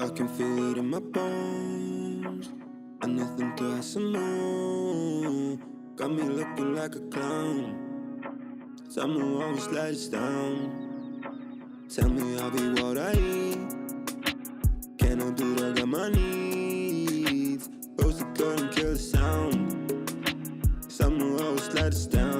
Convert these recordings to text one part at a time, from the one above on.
I can feel it in my bones. And nothing to ask some more. Got me looking like a clown. Someone always let us down. Tell me I'll be what I eat. Can I do that? Got my needs. Close the door and kill the sound. Someone always let us down.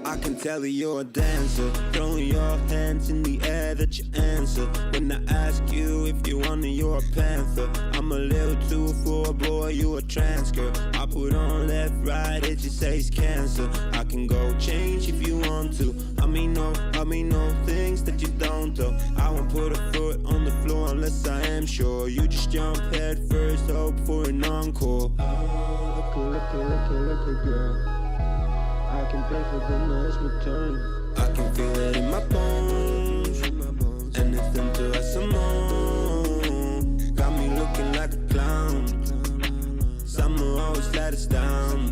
I can tell that you're a dancer. Throwing your hands in the air that you answer. When I ask you if you want it, you're a panther. I'm a little too for a boy, you a trans girl. I put on left, right, it just says cancer. I can go change if you want to. I mean no things that you don't do. I won't put a foot on the floor unless I am sure. You just jump head first, hope for an encore. Oh, look, girl. I can play for the nice return. I can feel it in my bones. Anything to add some more. Got me looking like a clown. Summer always let us down.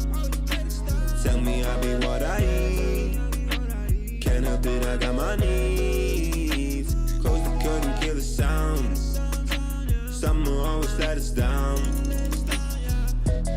Tell me I'll be what I eat. Can't help it, I got my needs. Close the curtain, kill the sound. Summer always let us down.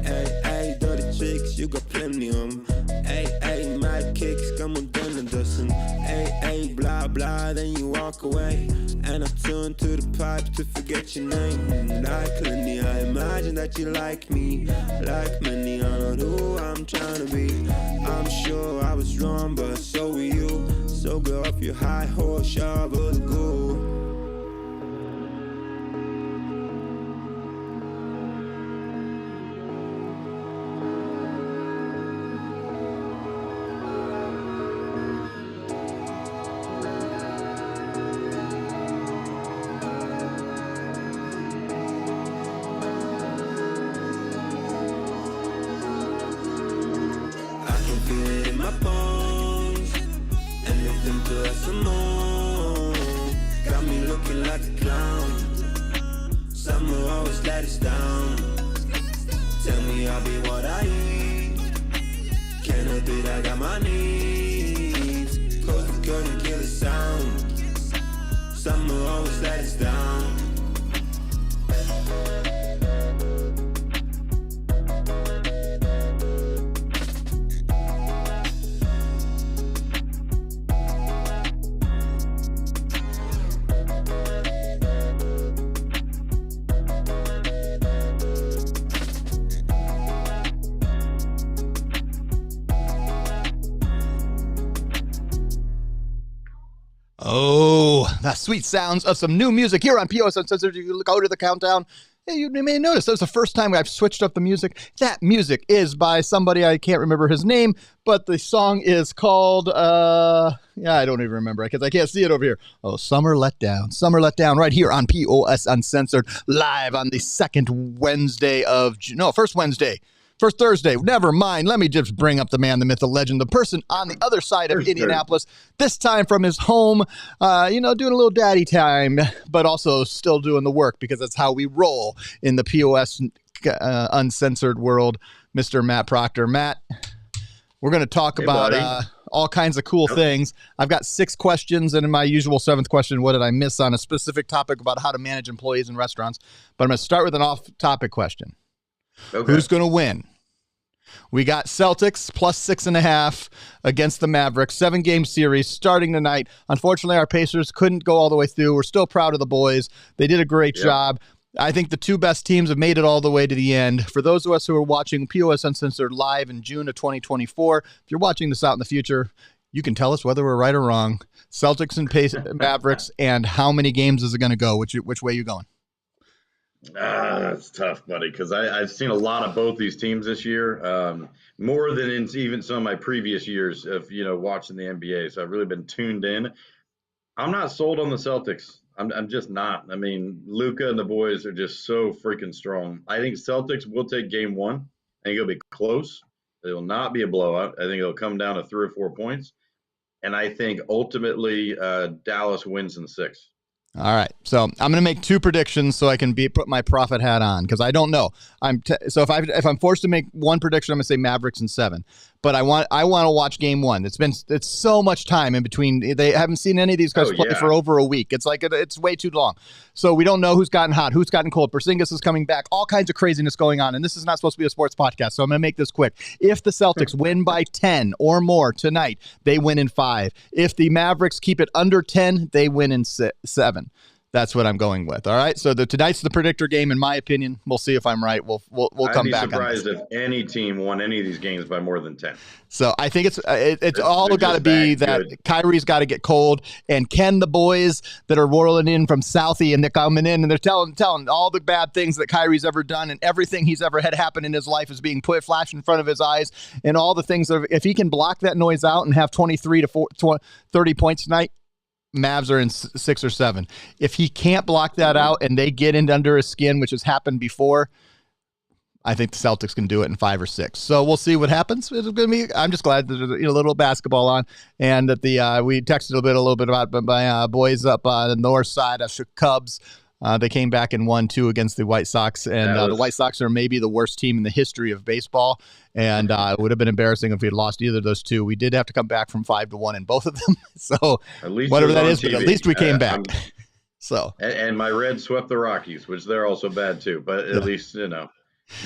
Hey, dirty chicks, you got plenty of them. Hey, mad kicks, come on, done a dozen. Hey, blah, blah, then you walk away. And I turn to the pipes to forget your name. Like Lenny, I imagine that you like me. Like many, I know who I'm trying to be. I'm sure I was wrong, but so were you. So go off your high horse, shovel the goal. Oh, the sweet sounds of some new music here on POS Uncensored. You go to the countdown. You may notice that was the first time I've switched up the music. That music is by somebody, I can't remember his name, but the song is called, I don't even remember because I can't see it over here. Oh, Summer Letdown. Summer Letdown right here on POS Uncensored, live on the first Thursday, never mind. Let me just bring up the man, the myth, the legend, the person on the other side of Indianapolis, this time from his home, doing a little daddy time, but also still doing the work because that's how we roll in the POS Uncensored world, Mr. Matt Proctor. Matt, we're going to talk about all kinds of cool things. I've got 6 questions, and in my usual 7th question, what did I miss on a specific topic about how to manage employees in restaurants? But I'm going to start with an off-topic question. Okay. Who's going to win? We got Celtics plus 6.5 against the Mavericks, 7-game series starting tonight. Unfortunately, our Pacers couldn't go all the way through. We're still proud of the boys. They did a great job. I think the 2 best teams have made it all the way to the end. For those of us who are watching POS Uncensored live in June of 2024, if you're watching this out in the future, you can tell us whether we're right or wrong. Celtics and Mavericks, and how many games is it going to go? Which way are you going? That's tough, buddy, because I've seen a lot of both these teams this year, more than in even some of my previous years of watching the NBA. So I've really been tuned in. I'm not sold on the Celtics. I'm just not. I mean, Luka and the boys are just so freaking strong. I think Celtics will take game 1. I think it'll be close. It will not be a blowout. I think it'll come down to 3 or 4 points. And I think ultimately Dallas wins in 6. All right, so I'm going to make 2 predictions so I can put my prophet hat on because I don't know. So if I'm forced to make one prediction, I'm going to say Mavericks in 7. but I want to watch game one. It's so much time in between. They haven't seen any of these guys play for over a week. It's like it's way too long. So we don't know who's gotten hot, who's gotten cold. Porzingis is coming back. All kinds of craziness going on, and this is not supposed to be a sports podcast, so I'm going to make this quick. If the Celtics win by 10 or more tonight, they win in 5. If the Mavericks keep it under 10, they win in 7. That's what I'm going with. All right. So tonight's the predictor game, in my opinion. We'll see if I'm right. We'll come back. I'd be surprised if any team won any of these games by more than 10. So I think it's all got to be that good. Kyrie's got to get cold, and Ken, the boys that are rolling in from Southie, and they're coming in and they're telling all the bad things that Kyrie's ever done, and everything he's ever had happen in his life is being flashed in front of his eyes, and all the things that if he can block that noise out and have 23 to 30 points tonight, Mavs are in 6 or 7. If he can't block that out and they get in under his skin, which has happened before, I think the Celtics can do it in 5 or 6. So we'll see what happens. It's going to be. I'm just glad that there's a little basketball on, and that we texted a little bit about my boys up on the north side of Cubs. They came back and won 2 against the White Sox, and the White Sox are maybe the worst team in the history of baseball. And it would have been embarrassing if we had lost either of those 2. We did have to come back from 5-1 in both of them. So whatever that is, but at least we came back. So and my Reds swept the Rockies, which they're also bad too. But at least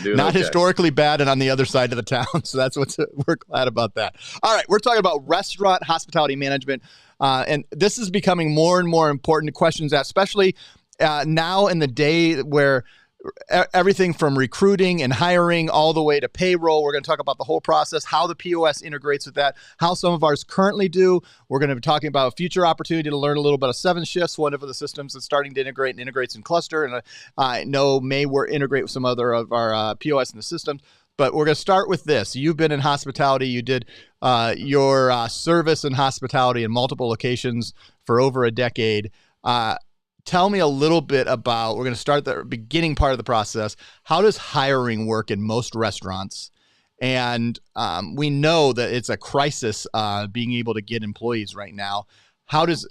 not historically bad and on the other side of the town. So we're glad about that. All right, we're talking about restaurant hospitality management, and this is becoming more and more important questions, especially now in the day where everything from recruiting and hiring all the way to payroll. We're going to talk about the whole process, how the POS integrates with that, how some of ours currently do. We're going to be talking about a future opportunity to learn a little bit of 7 Shifts, one of the systems that's starting to integrate and integrates in Cluster. And I know may integrate with some other of our POS in the systems. But we're going to start with this. You've been in hospitality. You did your service in hospitality in multiple locations for over a decade. Tell me a little bit about, we're going to start the beginning part of the process. How does hiring work in most restaurants? And we know that it's a crisis being able to get employees right now. How does,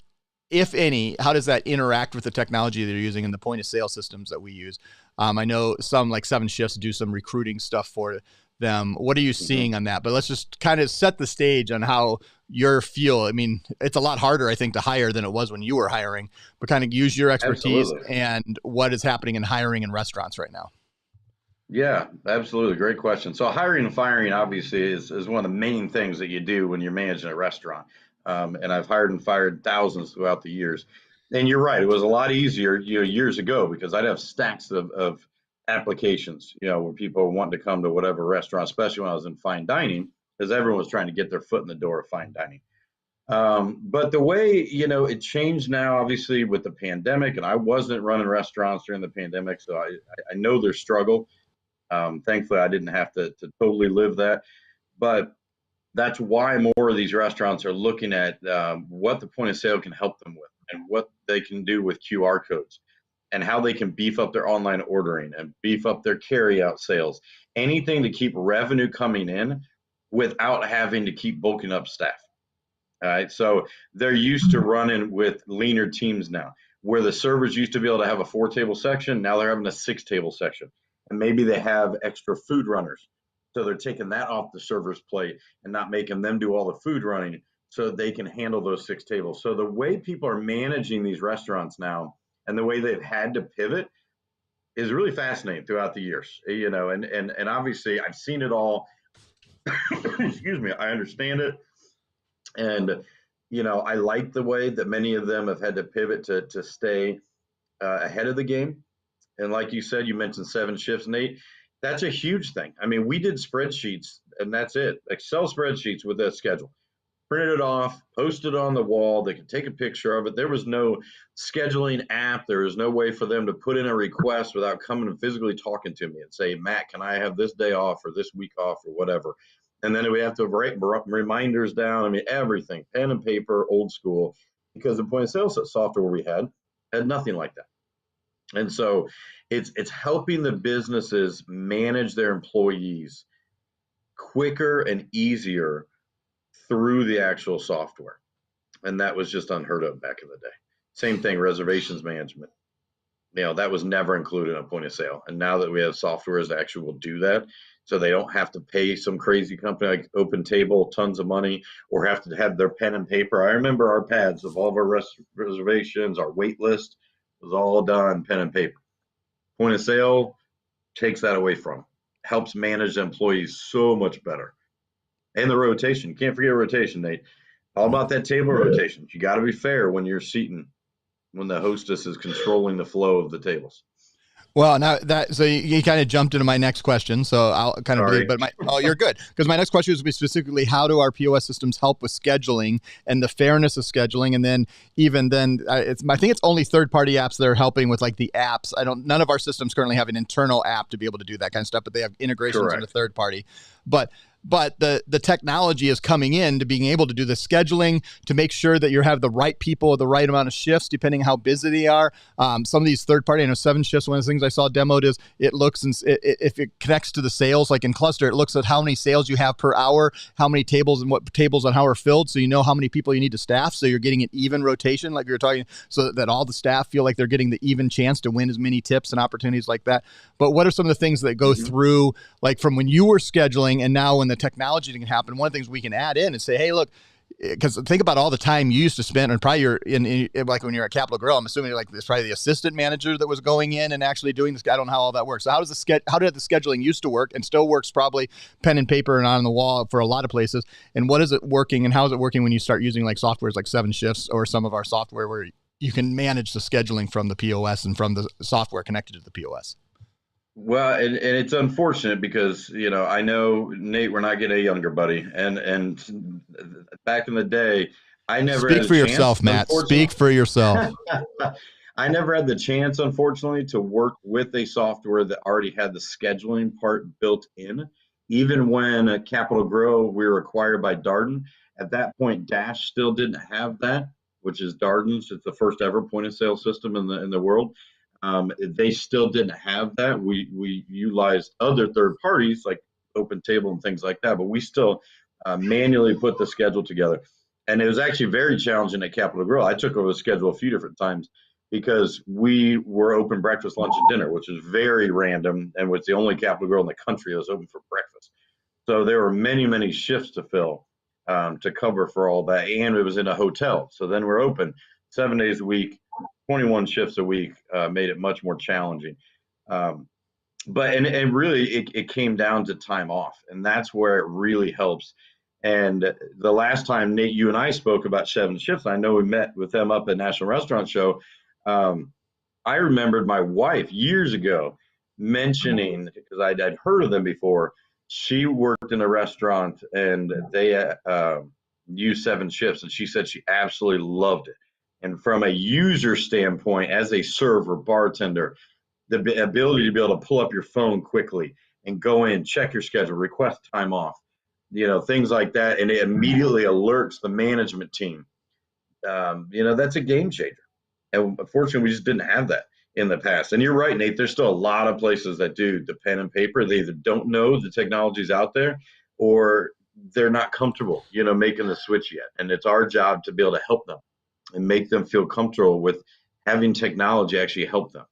if any, how does that interact with the technology that you're using in the point of sale systems that we use? I know some like 7 Shifts do some recruiting stuff for them. What are you seeing on that? But let's just kind of set the stage on how your feel. I mean, it's a lot harder, I think, to hire than it was when you were hiring, but kind of use your expertise and what is happening in hiring in restaurants right now. Yeah, absolutely. Great question. So hiring and firing obviously is one of the main things that you do when you're managing a restaurant. And I've hired and fired thousands throughout the years. And you're right. It was a lot easier, years ago, because I'd have stacks of applications, where people were wanting to come to whatever restaurant, especially when I was in fine dining, because everyone was trying to get their foot in the door of fine dining. But the way, it changed now, obviously, with the pandemic, and I wasn't running restaurants during the pandemic, so I know their struggle. Thankfully, I didn't have to totally live that. But that's why more of these restaurants are looking at what the point of sale can help them with and what they can do with QR codes and how they can beef up their online ordering and beef up their carryout sales, anything to keep revenue coming in without having to keep bulking up staff. All right. So they're used to running with leaner teams now, where the servers used to be able to have a 4-table section. Now they're having a 6-table section, and maybe they have extra food runners. So they're taking that off the server's plate and not making them do all the food running so they can handle those 6 tables. So the way people are managing these restaurants now and the way they've had to pivot is really fascinating throughout the years, and obviously I've seen it all. Excuse me. I understand it. And, I like the way that many of them have had to pivot to stay ahead of the game. And like you said, you mentioned 7 Shifts, Nate. That's a huge thing. I mean, we did spreadsheets, and that's it. Excel spreadsheets with that schedule. Printed it off, posted it on the wall. They could take a picture of it. There was no scheduling app. There was no way for them to put in a request without coming and physically talking to me and say, Matt, can I have this day off or this week off or whatever? And then we have to write reminders down. I mean, everything, pen and paper, old school, because the point of sale software we had nothing like that. And so it's helping the businesses manage their employees quicker and easier through the actual software. And that was just unheard of back in the day. Same thing, reservations management. That was never included in a point of sale. And now that we have softwares that actually will do that, so they don't have to pay some crazy company like Open Table tons of money or have to have their pen and paper. I remember our pads of all of our reservations, our wait list was all done pen and paper. Point of sale takes that away from them, helps manage employees so much better. And the rotation, can't forget rotation, Nate. All about that table rotation. You got to be fair when you're seating, when the hostess is controlling the flow of the tables. Well, now that, so you kind of jumped into my next question, so I'll kind of believe, but you're good, because my next question was specifically, how do our POS systems help with scheduling and the fairness of scheduling? And then I think it's only third-party apps that are helping with like the apps. None of our systems currently have an internal app to be able to do that kind of stuff, but they have integrations into third party. But the technology is coming in to being able to do the scheduling, to make sure that you have the right people with the right amount of shifts, depending how busy they are. Some of these third party, 7 shifts, one of the things I saw demoed is it looks, if it connects to the sales, like in Cluster, it looks at how many sales you have per hour, how many tables and what tables on how are filled, so you know how many people you need to staff, so you're getting an even rotation, like we were talking, so that all the staff feel like they're getting the even chance to win as many tips and opportunities like that. But what are some of the things that go through, like from when you were scheduling and now when the technology can happen? One of the things we can add in is say, hey, look, because think about all the time you used to spend, and probably you're in like when you're at Capital Grille, I'm assuming like there's probably the assistant manager that was going in and actually doing this. I don't know how all that works. So how did the scheduling used to work and still works, probably pen and paper and on the wall for a lot of places? And what is it working, and how is it working when you start using like softwares like 7 Shifts or some of our software where you can manage the scheduling from the POS and from the software connected to the POS? Well, and it's unfortunate because, I know, Nate, we're not getting any younger, buddy. And back in the day, I never Speak had for a chance, yourself, Matt. Speak for yourself. I never had the chance, unfortunately, to work with a software that already had the scheduling part built in. Even when at Capital Grille, we were acquired by Darden. At that point, Dash still didn't have that, which is Darden's. It's the first ever point of sale system in the world. They still didn't have that. We utilized other third parties like Open Table and things like that, but we still manually put the schedule together. And it was actually very challenging at Capital Grille. I took over the schedule a few different times because we were open breakfast, lunch, and dinner, which is very random and was the only Capital Grille in the country that was open for breakfast. So there were many, many shifts to fill to cover for all that. And it was in a hotel. So then we're open 7 days a week, 21 shifts a week, made it much more challenging. But really, it came down to time off, and that's where it really helps. And the last time, Nate, you and I spoke about 7 Shifts, I know we met with them up at National Restaurant Show. I remembered my wife years ago mentioning, because I'd heard of them before, she worked in a restaurant and they used 7 Shifts, and she said she absolutely loved it. And from a user standpoint, as a server, bartender, the ability to be able to pull up your phone quickly and go in, check your schedule, request time off, things like that, and it immediately alerts the management team. That's a game changer. And unfortunately, we just didn't have that in the past. And you're right, Nate, there's still a lot of places that do the pen and paper. They either don't know the technology's out there or they're not comfortable, making the switch yet. And it's our job to be able to help them and make them feel comfortable with having technology actually help them.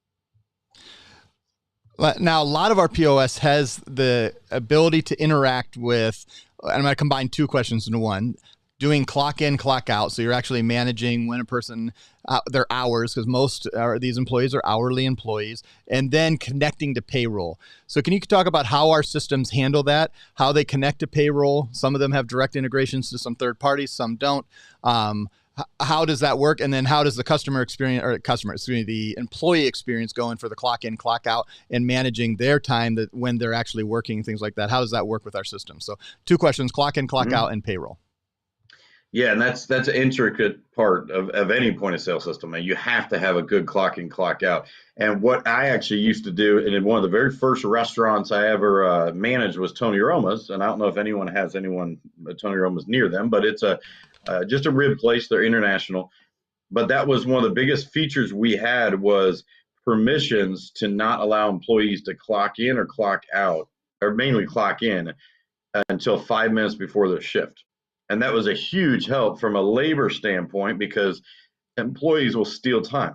Now, a lot of our POS has the ability to interact with, and I'm going to combine 2 questions into one, doing clock in, clock out. So you're actually managing when a person, their hours, because most of these employees are hourly employees, and then connecting to payroll. So can you talk about how our systems handle that, how they connect to payroll? Some of them have direct integrations to some third parties, some don't. How does that work? And then how does the the employee experience going for the clock in, clock out and managing their time that when they're actually working, things like that? How does that work with our system? So 2 questions, clock in, clock out, and payroll. Yeah, and that's an intricate part of any point of sale system. And you have to have a good clock in, clock out. And what I actually used to do, and in one of the very first restaurants I ever managed was Tony Roma's. And I don't know if anyone has Tony Roma's near them, but it's just a rib place. They're international. But that was one of the biggest features we had was permissions to not allow employees to clock in or clock out, or mainly clock in until 5 minutes before their shift. And that was a huge help from a labor standpoint because employees will steal time.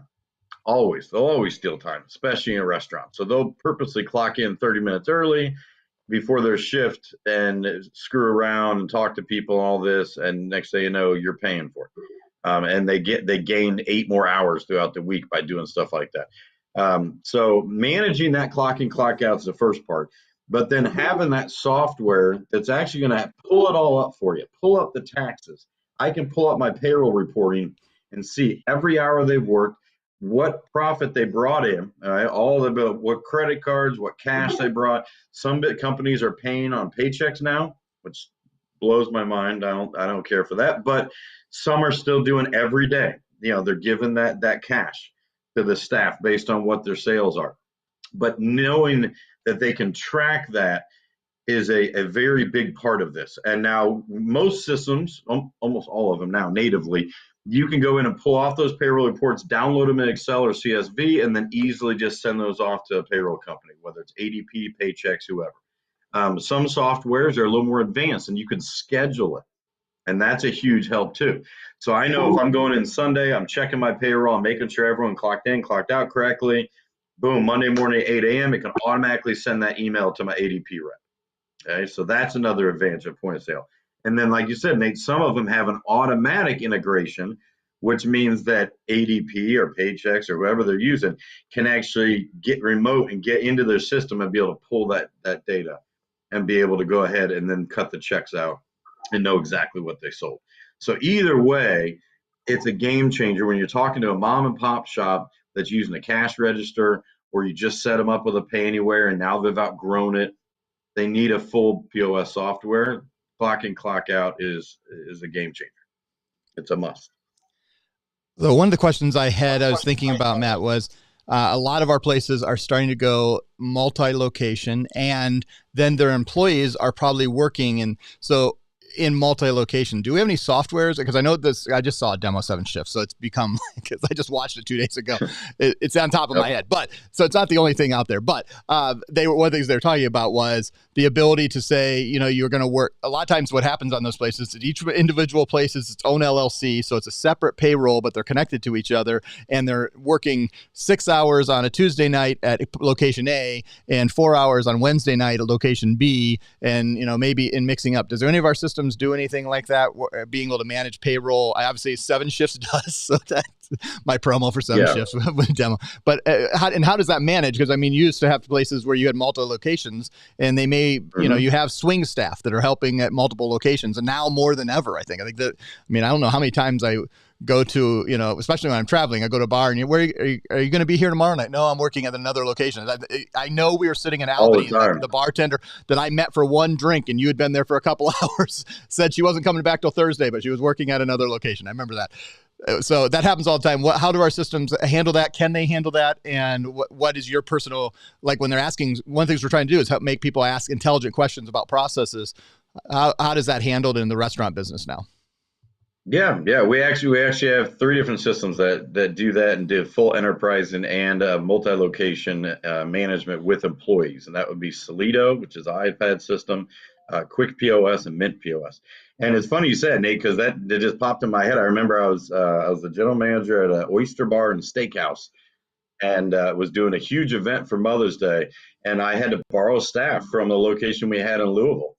Always. They'll always steal time, especially in a restaurant. So they'll purposely clock in 30 minutes early, before their shift and screw around and talk to people and all this, and next thing you know, you're paying for it. And they gain 8 more hours throughout the week by doing stuff like that. So managing that clock in, clock out is the first part, but then having that software that's actually going to pull it all up for you, pull up the taxes. I can pull up my payroll reporting and see every hour they've worked, what profit they brought in, all the what credit cards, what cash they brought. Some companies are paying on paychecks now, which blows my mind. I don't care for that, but some are still doing every day. They're giving that cash to the staff based on what their sales are. But knowing that they can track that is a very big part of this. And now most systems, almost all of them now natively, you can go in and pull off those payroll reports, download them in Excel or CSV, and then easily just send those off to a payroll company, whether it's ADP, Paychex, whoever. Some softwares are a little more advanced and you can schedule it. And that's a huge help too. So I know if I'm going in Sunday, I'm checking my payroll, I'm making sure everyone clocked in, clocked out correctly. Boom, Monday morning, 8 a.m., it can automatically send that email to my ADP rep. Okay, so that's another advantage of point of sale. And then, like you said, Nate, some of them have an automatic integration, which means that ADP or Paychex or whoever they're using can actually get remote and get into their system and be able to pull that data and be able to go ahead and then cut the checks out and know exactly what they sold. So either way, it's a game changer when you're talking to a mom and pop shop that's using a cash register, or you just set them up with a Pay Anywhere and now they've outgrown it. They need a full POS software. Clock in, clock out is a game changer. It's a must. So one of the questions I was thinking about, Matt, was a lot of our places are starting to go multi-location, and then their employees are probably working. And so in multi-location, do we have any softwares? Because I know this, I just saw a demo 7 Shifts, so it's become, because I just watched it 2 days ago. It's on top of my head, but so it's not the only thing out there. But one of the things they were talking about was the ability to say, you're going to work. A lot of times what happens on those places is each individual place is its own LLC. So it's a separate payroll, but they're connected to each other, and they're working 6 hours on a Tuesday night at location A and 4 hours on Wednesday night at location B, and, maybe in mixing up. Does any of our systems do anything like that? Being able to manage payroll? I obviously 7 Shifts does, so that's my promo for 7 Shifts with demo. But how does that manage? Because you used to have places where you had multiple locations, and they may, you have swing staff that are helping at multiple locations, and now more than ever, I think that. I don't know how many times I go to, especially when I'm traveling, I go to a bar and are you going to be here tomorrow night? No, I'm working at another location. I know we were sitting in Albany, and the bartender that I met for one drink and you had been there for a couple hours said she wasn't coming back till Thursday, but she was working at another location. I remember that. So that happens all the time. How do our systems handle that? Can they handle that? And what is your personal, like when they're asking, one of the things we're trying to do is help make people ask intelligent questions about processes. How does that handled in the restaurant business now? Yeah. We actually have 3 different systems that do that and do full enterprise and multi-location management with employees, and that would be Solido, which is an iPad system, Quick POS, and Mint POS. And it's funny you said, Nate, because that just popped in my head. I remember I was the general manager at an oyster bar and steakhouse, and was doing a huge event for Mother's Day, and I had to borrow staff from the location we had in Louisville.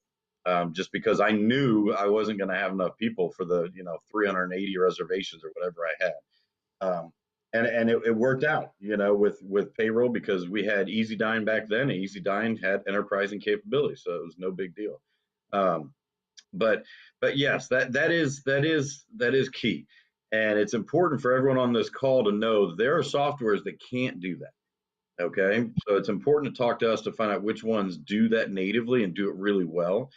Just because I knew I wasn't going to have enough people for the 380 reservations or whatever I had, and it worked out with payroll, because we had Easy Dine back then, and Easy Dine had enterprising capability, so it was no big deal. But yes, that is key, and it's important for everyone on this call to know that there are softwares that can't do that. Okay, so it's important to talk to us to find out which ones do that natively and do it really well.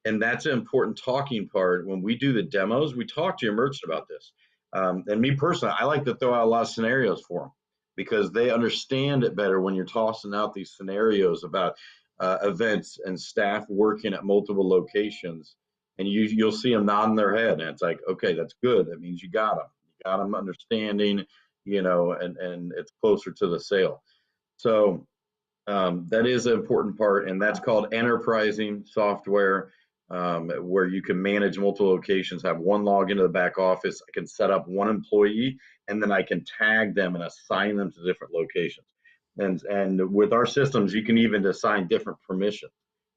And that's an important talking part. When we do the demos, we talk to your merchant about this. And me personally, I like to throw out a lot of scenarios for them, because they understand it better when you're tossing out these scenarios about events and staff working at multiple locations. And you'll see them nodding their head. And it's like, okay, that's good. That means you got them. You got them understanding, and it's closer to the sale. So that is an important part. And that's called enterprising software. Where you can manage multiple locations, have one log into the back office. I can set up one employee, and then I can tag them and assign them to different locations. And with our systems, you can even assign different permissions.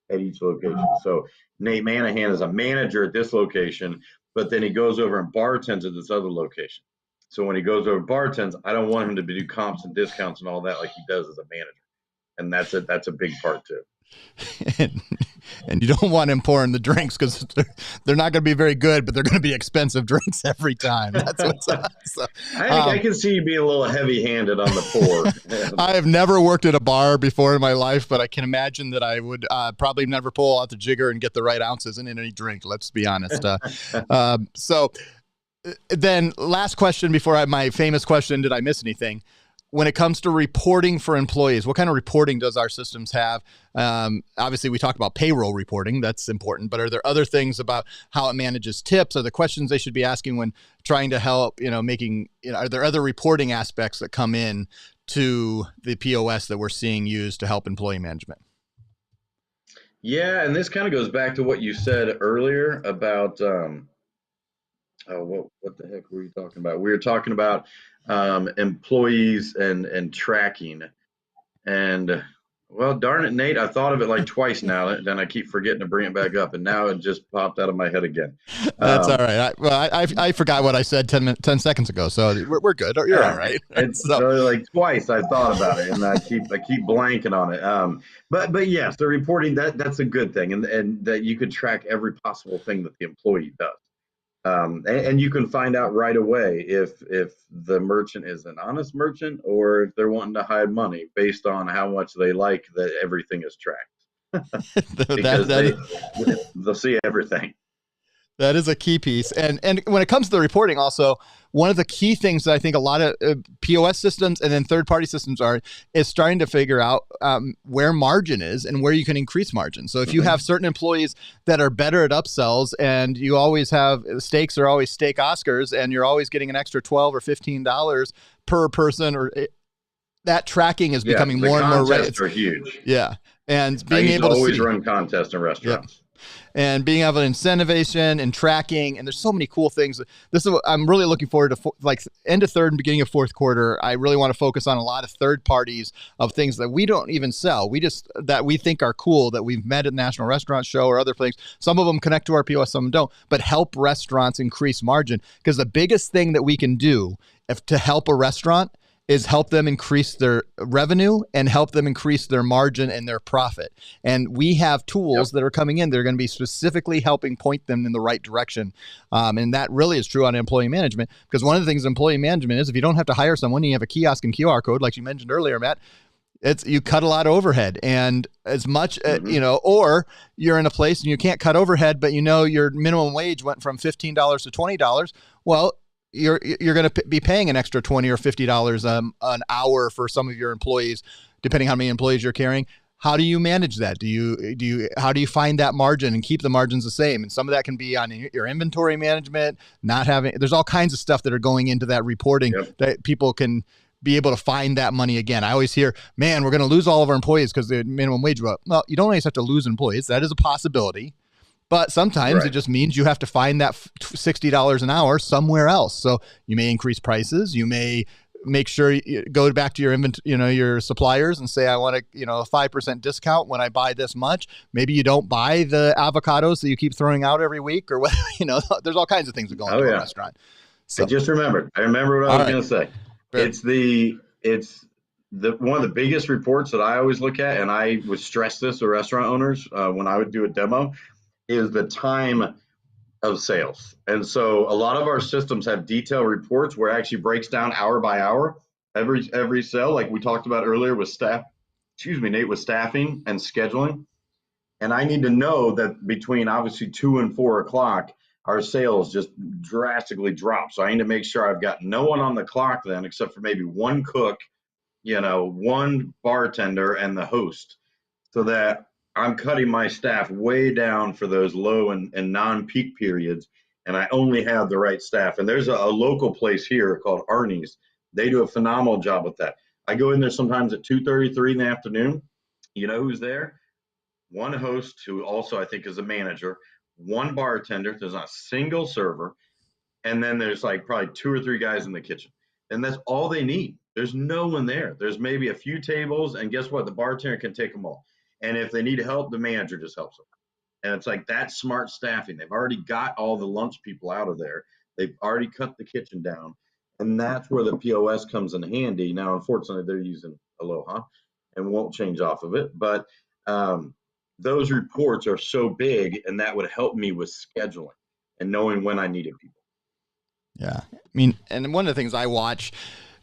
at each location. So Nate Manahan is a manager at this location, but then he goes over and bartends at this other location. So when he goes over bartends, I don't want him to do comps and discounts and all that like he does as a manager. And that's a big part too. And you don't want him pouring the drinks because they're not going to be very good, but they're going to be expensive drinks every time. That's what's up. So, I can see you being a little heavy-handed on the pour. I have never worked at a bar before in my life, but I can imagine that I would probably never pull out the jigger and get the right ounces in any drink. Let's be honest. So then last question before my famous question, did I miss anything? When it comes to reporting for employees, what kind of reporting does our systems have? Obviously, we talked about payroll reporting. That's important. But are there other things about how it manages tips? Are there questions they should be asking when trying to help, are there other reporting aspects that come in to the POS that we're seeing used to help employee management? Yeah, and this kind of goes back to what you said earlier about what the heck were you talking about? We were talking about employees and tracking. And well, darn it, Nate, I thought of it like twice now. Then I keep forgetting to bring it back up, and now it just popped out of my head again. That's all right. I forgot what I said 10 seconds ago, so we're good. You're all right. It's so like twice I thought about it, and I keep blanking on it. But yes, the reporting that's a good thing, and that you could track every possible thing that the employee does. And you can find out right away if the merchant is an honest merchant or if they're wanting to hide money based on how much they like that everything is tracked. Because they'll see everything. That is a key piece. And when it comes to the reporting also, one of the key things that I think a lot of POS systems and then third-party systems is starting to figure out where margin is and where you can increase margin. So if you have certain employees that are better at upsells and you always have steaks are always steak Oscars and you're always getting an extra $12 or $15 per person, that tracking is becoming more and more contests are huge. Yeah. And being able to always run contests in restaurants. Yep. And being able to incentivization and tracking, and there's so many cool things. This is what I'm really looking forward to, like end of third and beginning of fourth quarter. I really want to focus on a lot of third parties of things that we don't even sell. That we think are cool, that we've met at the National Restaurant Show or other things. Some of them connect to our POS, some don't, but help restaurants increase margin. Because the biggest thing that we can do to help a restaurant is help them increase their revenue and help them increase their margin and their profit. And we have tools that are coming in that are going to be specifically helping point them in the right direction. And that really is true on employee management, because one of the things employee management is if you don't have to hire someone, you have a kiosk and QR code, like you mentioned earlier, Matt, you cut a lot of overhead. And as much, or you're in a place and you can't cut overhead, but your minimum wage went from $15 to $20. Well, you're going to be paying an extra $20 or $50 an hour for some of your employees, depending on how many employees you're carrying. How do you manage that? How do you find that margin and keep the margins the same? And some of that can be on your inventory management, there's all kinds of stuff that are going into that reporting that people can be able to find that money again. I always hear, man, we're going to lose all of our employees because the minimum wage went up. Well, you don't always have to lose employees. That is a possibility. But sometimes it just means you have to find that $60 an hour somewhere else. So you may increase prices. You may make sure you go back to your suppliers and say, I want a 5% discount when I buy this much. Maybe you don't buy the avocados that you keep throwing out every week or whatever. There's all kinds of things that go into a restaurant. So, I remember what I was going to say. It's one of the biggest reports that I always look at, and I would stress this to restaurant owners when I would do a demo, is the time of sales. And so a lot of our systems have detailed reports where it actually breaks down hour by hour, every sale, like we talked about earlier with Nate, with staffing and scheduling. And I need to know that between obviously 2 and 4 o'clock, our sales just drastically drop. So I need to make sure I've got no one on the clock then, except for maybe one cook, one bartender and the host, so that I'm cutting my staff way down for those low and non-peak periods, and I only have the right staff. And there's a local place here called Arnie's. They do a phenomenal job with that. I go in there sometimes at 2:33 in the afternoon. You know who's there? One host, who also I think is a manager, one bartender, there's not a single server, and then there's like probably 2 or 3 guys in the kitchen. And that's all they need. There's no one there. There's maybe a few tables, and guess what? The bartender can take them all. And if they need help, the manager just helps them. And it's like that's smart staffing. They've already got all the lunch people out of there. They've already cut the kitchen down. And that's where the POS comes in handy. Now, unfortunately, they're using Aloha and won't change off of it. But those reports are so big, and that would help me with scheduling and knowing when I needed people. Yeah. I mean, and one of the things I watch,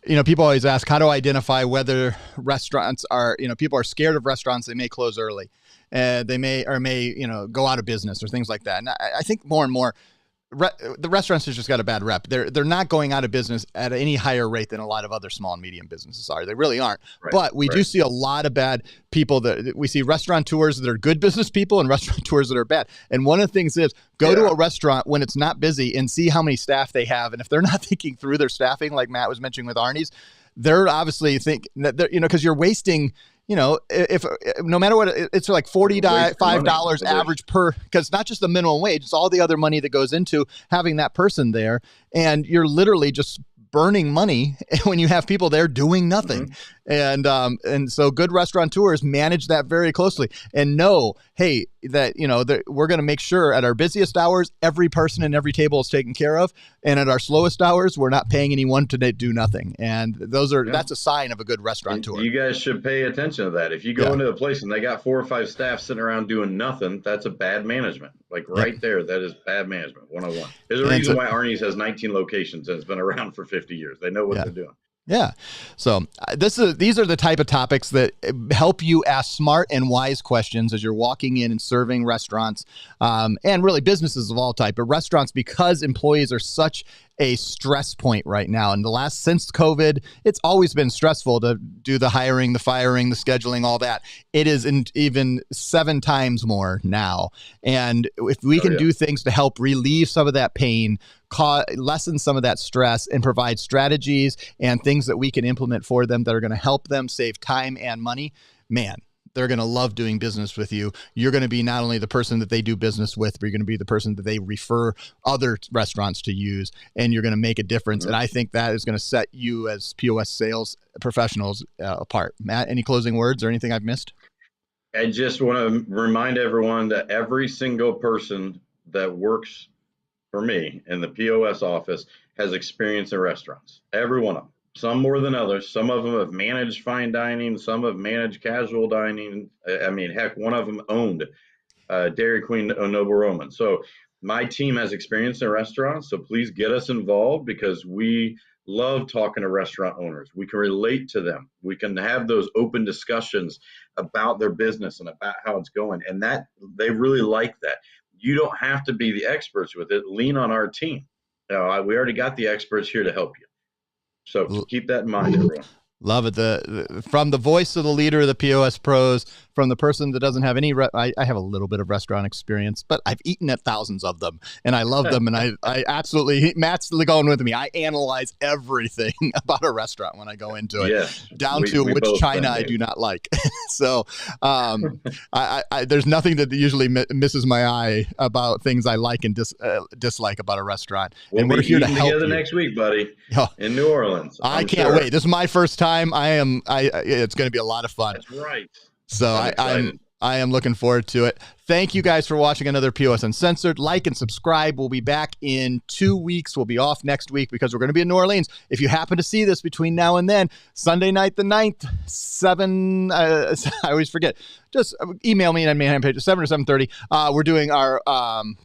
people always ask, how to identify whether restaurants are, people are scared of restaurants. They may close early. They may go out of business or things like that. And I think more and more, the restaurants have just got a bad rep. They're not going out of business at any higher rate than a lot of other small and medium businesses are. They really aren't. Right, but we do see a lot of bad people. That we see restaurateurs that are good business people and restaurateurs that are bad. And one of the things is go to a restaurant when it's not busy and see how many staff they have. And if they're not thinking through their staffing, like Matt was mentioning with Arnie's, they're obviously that because you're wasting. If no matter what, it's like $45 average per, because not just the minimum wage, it's all the other money that goes into having that person there. And you're literally just burning money when you have people there doing nothing. Mm-hmm. And so good restaurateurs manage that very closely and know, hey, that, that we're going to make sure at our busiest hours, every person and every table is taken care of. And at our slowest hours, we're not paying anyone to do nothing. And that's a sign of a good restaurateur. You guys should pay attention to that. If you go into a place and they got 4 or 5 staff sitting around doing nothing, that's a bad management. Like right there, that is bad management 101. There's a reason why Arnie's has 19 locations and it's been around for 50 years. They know what they're doing. Yeah. So these are the type of topics that help you ask smart and wise questions as you're walking in and serving restaurants, and really businesses of all type, but restaurants, because employees are such a stress point right now. And since COVID, it's always been stressful to do the hiring, the firing, the scheduling, all that. It is even 7 times more now. And if we can do things to help relieve some of that pain, lessen some of that stress, and provide strategies and things that we can implement for them that are going to help them save time and money, man, they're going to love doing business with you. You're going to be not only the person that they do business with, but you're going to be the person that they refer other restaurants to use, and you're going to make a difference. Mm-hmm. And I think that is going to set you as POS sales professionals apart. Matt, any closing words or anything I've missed? I just want to remind everyone that every single person that works for me in the POS office has experience in restaurants. Every one of them. Some more than others. Some of them have managed fine dining. Some have managed casual dining. I mean, heck, one of them owned Dairy Queen Noble Roman. So my team has experience in restaurants. So please get us involved because we love talking to restaurant owners. We can relate to them. We can have those open discussions about their business and about how it's going. And that they really like that. You don't have to be the experts with it. Lean on our team. We already got the experts here to help you. So keep that in mind, everyone. Love it. From the voice of the leader of the POS pros, from the person that doesn't have any, I have a little bit of restaurant experience, but I've eaten at thousands of them and I love them. And I absolutely, Matt's going with me. I analyze everything about a restaurant when I go into it, down to which china I do not like. So there's nothing that usually misses my eye about things I like and dislike about a restaurant. And we're here to help you. Next week, buddy, in New Orleans. I can't wait. This is my first time. It's going to be a lot of fun. That's right. So I am looking forward to it. Thank you guys for watching another POS Uncensored. Like and subscribe. We'll be back in 2 weeks. We'll be off next week because we're going to be in New Orleans. If you happen to see this between now and then, Sunday night the 9th, 7, I always forget. Just email me at Mayhem Page, 7 or 7:30. We're doing our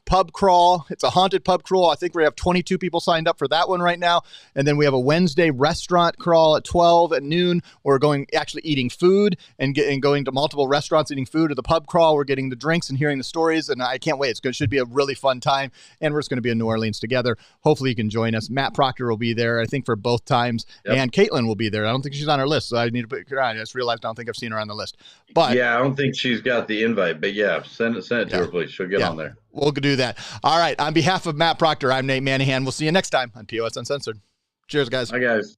pub crawl. It's a haunted pub crawl. I think we have 22 people signed up for that one right now. And then we have a Wednesday restaurant crawl at 12 at noon. We're actually eating food and going to multiple restaurants, eating food. At the pub crawl, we're getting the drinks and hearing the stories, and I can't wait. It should be a really fun time, and we're just going to be in New Orleans together. Hopefully you can join us. Matt Proctor will be there, I think, for both times, and Caitlin will be there. I don't think she's on our list, so I need to put her on. I just realized I don't think I've seen her on the list. But I don't think she's got the invite, but send it to her, please. She'll get on there. We'll do that. All right. On behalf of Matt Proctor, I'm Nate Manahan. We'll see you next time on POS Uncensored. Cheers, guys. Hi, guys.